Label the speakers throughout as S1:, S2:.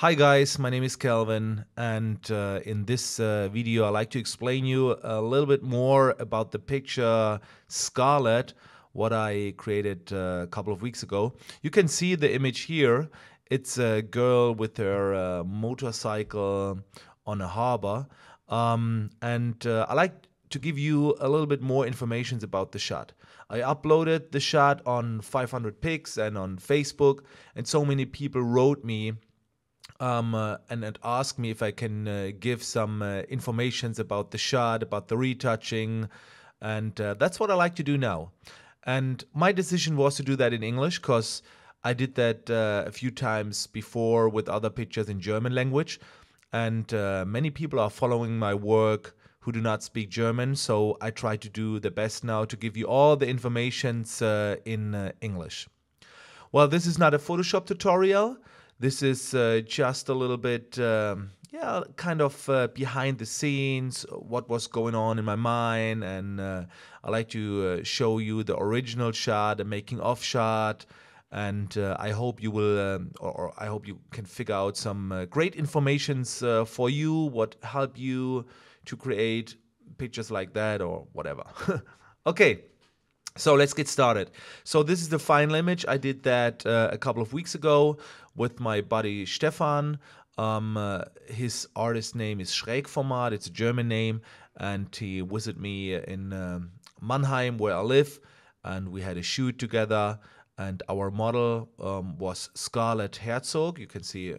S1: Hi guys, my name is Kelvin, and in this video I'd like to explain you a little bit more about the picture Scarlett, what I created a couple of weeks ago. You can see the image here. It's a girl with her motorcycle on a harbor, and I like to give you a little bit more information about the shot. I uploaded the shot on 500 pics and on Facebook, and so many people wrote me and ask me if I can give some informations about the shot, about the retouching, and that's what I like to do now. And my decision was to do that in English because I did that a few times before with other pictures in German language, and many people are following my work who do not speak German, so I try to do the best now to give you all the informations in English. Well, this is not a Photoshop tutorial. This is just a little bit, kind of behind the scenes, what was going on in my mind. And I like to show you the original shot, the making of shot. And I hope you will, or I hope you can figure out some great informations for you, what help you to create pictures like that or whatever. Okay. So let's get started. So this is the final image. I did that a couple of weeks ago with my buddy Stefan. His artist name is Schrägformat. It's a German name, and he visited me in Mannheim, where I live, and we had a shoot together. And our model was Scarlett Herzog. You can see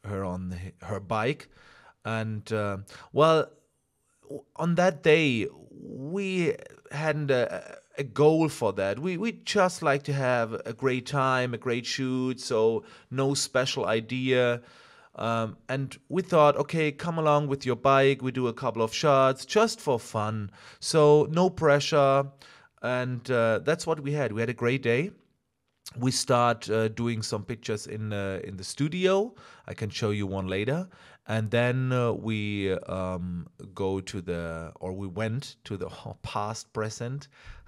S1: her on her bike, and on that day, we hadn't a goal for that. We just like to have a great time, a great shoot, so no special idea. And we thought, okay, come along with your bike. We do a couple of shots just for fun. So no pressure. And that's what we had. We had a great day. We start doing some pictures in the studio. I can show you one later, and then we went to the past present.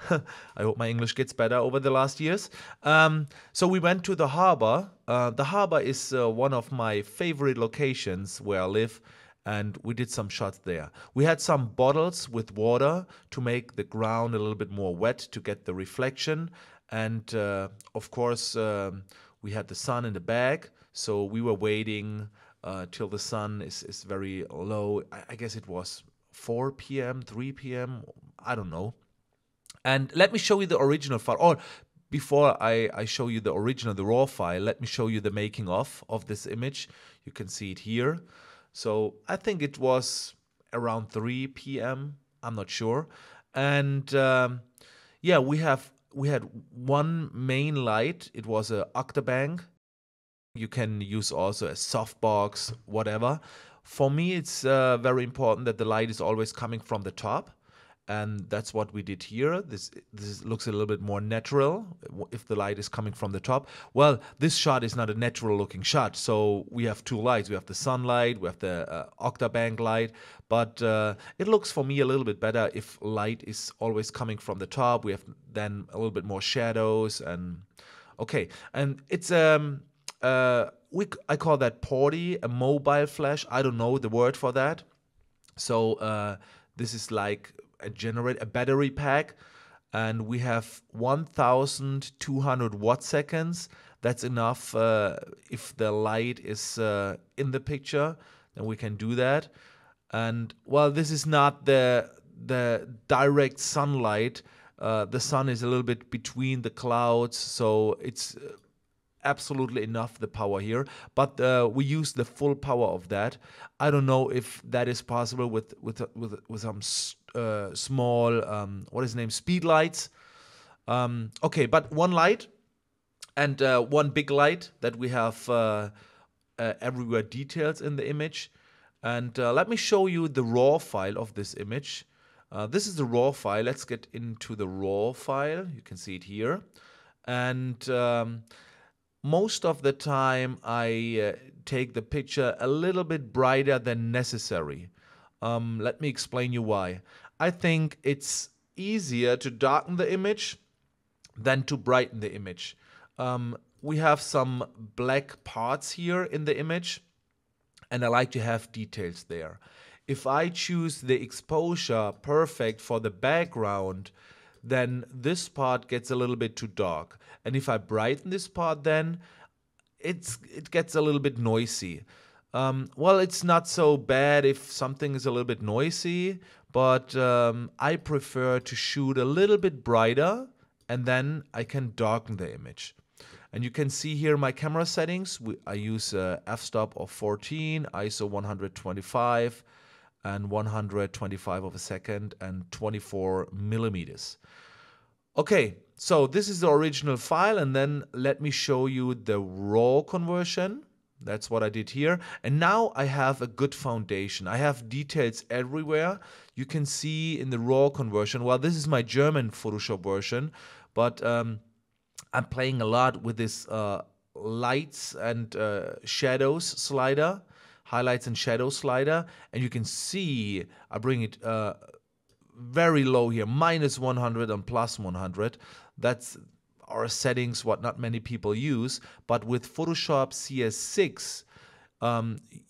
S1: I hope my English gets better over the last years. So we went to the harbor. The harbor is one of my favorite locations where I live, and we did some shots there. We had some bottles with water to make the ground a little bit more wet to get the reflection. And of course, we had the sun in the back, so we were waiting till the sun is very low. I guess it was 4 p.m., 3 p.m., I don't know. And let me show you the original file. Or before I show you the original, the raw file, let me show you the making of this image. You can see it here. So I think it was around 3 p.m., I'm not sure. And yeah, we had one main light. It was a octabank. You can use also a softbox, whatever. For me, it's very important that the light is always coming from the top. And that's what we did here. This looks a little bit more natural if the light is coming from the top. Well, this shot is not a natural looking shot. So we have two lights. We have the sunlight, we have the octabank light. But it looks for me a little bit better if light is always coming from the top. We have then a little bit more shadows. And okay, and it's I call that porty, a mobile flash. I don't know the word for that. So this is like a battery pack, and we have 1,200 watt seconds. That's enough if the light is in the picture, then we can do that. And well, this is not the direct sunlight. The sun is a little bit between the clouds, so it's absolutely enough the power here, but we use the full power of that. I don't know if that is possible with some small what is the name, speed lights. Okay, but one light and one big light that we have everywhere details in the image. And let me show you the raw file of this image. This is the raw file. Let's get into the raw file. You can see it here. And most of the time, I take the picture a little bit brighter than necessary. Let me explain you why. I think it's easier to darken the image than to brighten the image. We have some black parts here in the image, and I like to have details there. If I choose the exposure perfect for the background, then this part gets a little bit too dark. And if I brighten this part, then it gets a little bit noisy. Well, it's not so bad if something is a little bit noisy, but I prefer to shoot a little bit brighter, and then I can darken the image. And you can see here my camera settings. I use f-stop of 14, ISO 125, and 125 of a second, and 24 millimeters. Okay, so this is the original file, and then let me show you the raw conversion. That's what I did here. And now I have a good foundation. I have details everywhere. You can see in the raw conversion, well, this is my German Photoshop version, but I'm playing a lot with this lights and shadows slider, highlights and shadow slider, and you can see I bring it very low here, -100 and +100. That's our settings, what not many people use. But with Photoshop CS6,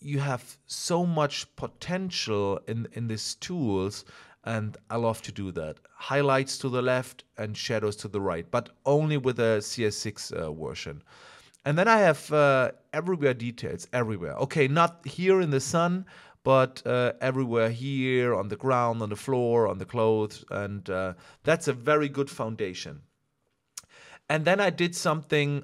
S1: you have so much potential in these tools, and I love to do that. Highlights to the left and shadows to the right, but only with a CS6 version. And then I have everywhere details, everywhere. Okay, not here in the sun, but everywhere here, on the ground, on the floor, on the clothes, and that's a very good foundation. And then I did something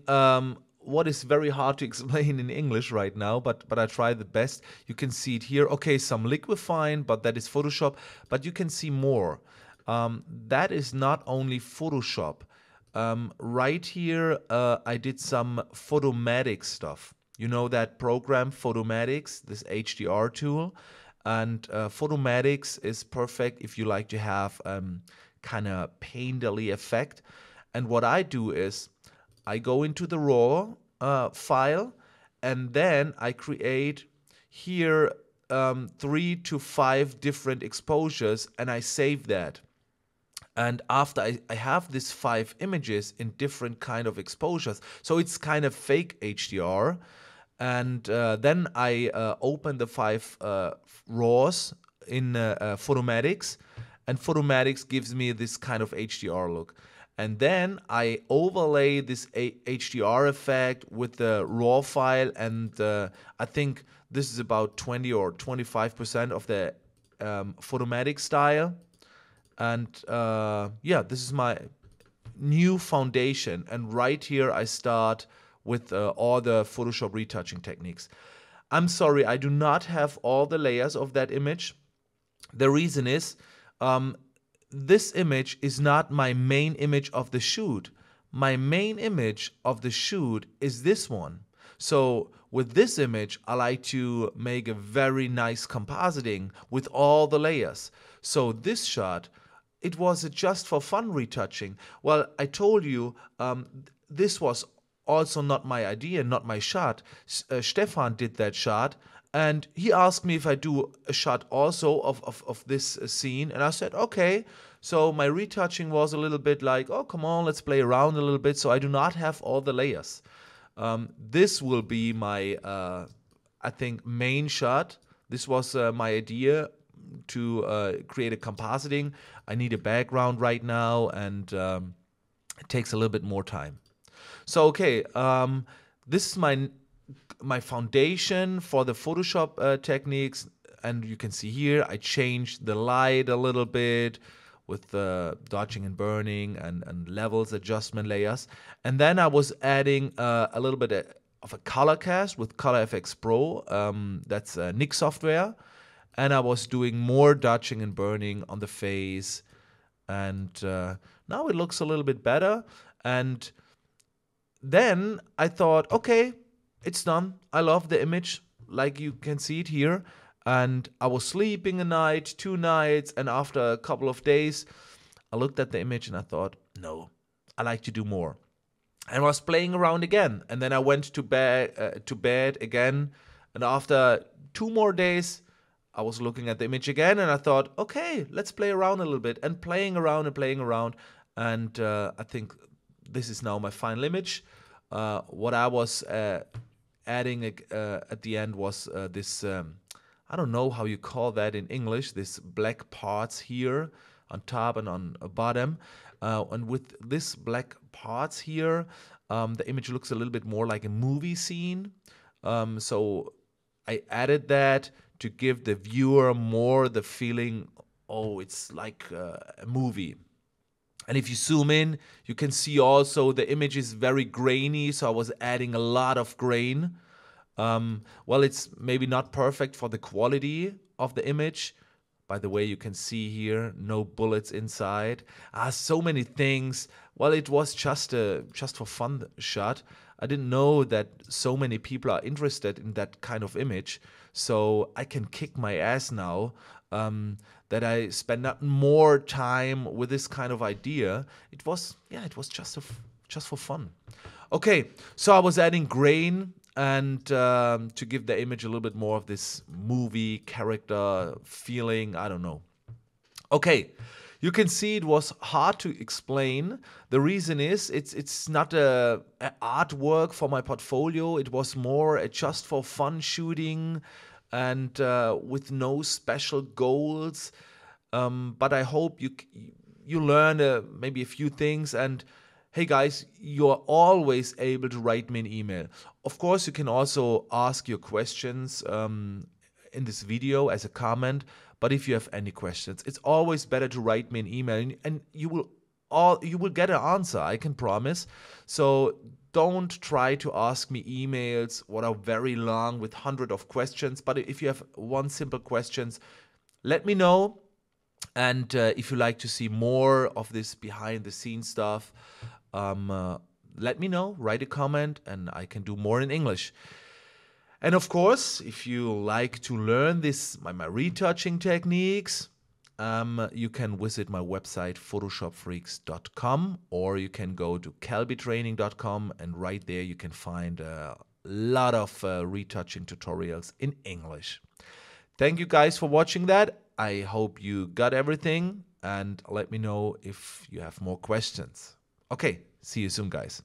S1: what is very hard to explain in English right now, but I try the best. You can see it here. Okay, some liquefying, but that is Photoshop. But you can see more. That is not only Photoshop. Right here, I did some Photomatic stuff. You know that program, Photomatics, this HDR tool. And Photomatics is perfect if you like to have kind of painterly effect. And what I do is I go into the raw file, and then I create here 3 to 5 different exposures, and I save that. And after I have these 5 images in different kind of exposures, so it's kind of fake HDR. And then I open the 5 RAWs in Photomatics, and Photomatics gives me this kind of HDR look. And then I overlay this HDR effect with the RAW file, and I think this is about 20 or 25% of the Photomatic style. And yeah, this is my new foundation. And right here I start with all the Photoshop retouching techniques. I'm sorry, I do not have all the layers of that image. The reason is this image is not my main image of the shoot. My main image of the shoot is this one. So with this image, I like to make a very nice compositing with all the layers. So this shot, it was just for fun retouching. Well, I told you this was also not my idea, not my shot. Stefan did that shot, and he asked me if I do a shot also of this scene, and I said, okay. So my retouching was a little bit like, oh, come on, let's play around a little bit. So I do not have all the layers. This will be my, I think, main shot. This was my idea to create a compositing. I need a background right now, and it takes a little bit more time. So, okay, this is my foundation for the Photoshop techniques, and you can see here I changed the light a little bit with dodging and burning and levels adjustment layers. And then I was adding a little bit of a color cast with Color FX Pro. That's Nik software. And I was doing more dodging and burning on the face. And now it looks a little bit better. And then I thought, okay, it's done. I love the image, like you can see it here. And I was sleeping a night, 2 nights, and after a couple of days, I looked at the image and I thought, no, I like to do more. And I was playing around again. And then I went to bed again. And after 2 more days, I was looking at the image again, and I thought, okay, let's play around a little bit. And playing around and playing around. And I think this is now my final image. What I was adding at the end was this, I don't know how you call that in English, this black parts here on top and on bottom. And with this black parts here, the image looks a little bit more like a movie scene. So I added that to give the viewer more the feeling, oh, it's like a movie. And if you zoom in, you can see also the image is very grainy, so I was adding a lot of grain. Well, it's maybe not perfect for the quality of the image. By the way, you can see here, no bullets inside. So many things. Well, it was just for fun shot. I didn't know that so many people are interested in that kind of image. So I can kick my ass now that I spend not more time with this kind of idea. It was just for fun. Okay, so I was adding grain and to give the image a little bit more of this movie character feeling. I don't know. Okay, you can see it was hard to explain. The reason is it's not a artwork for my portfolio. It was more a just for fun shooting and with no special goals. But I hope you learn maybe a few things. And hey guys, you're always able to write me an email. Of course, you can also ask your questions in this video as a comment. But if you have any questions, it's always better to write me an email, and you will get an answer, I can promise. So don't try to ask me emails what are very long with hundreds of questions. But if you have one simple questions, let me know. And if you like to see more of this behind the scenes stuff, let me know, write a comment, and I can do more in English. And of course, if you like to learn my retouching techniques, you can visit my website photoshopfreaks.com, or you can go to calbitraining.com, and right there you can find a lot of retouching tutorials in English. Thank you guys for watching that. I hope you got everything, and let me know if you have more questions. Okay, see you soon, guys.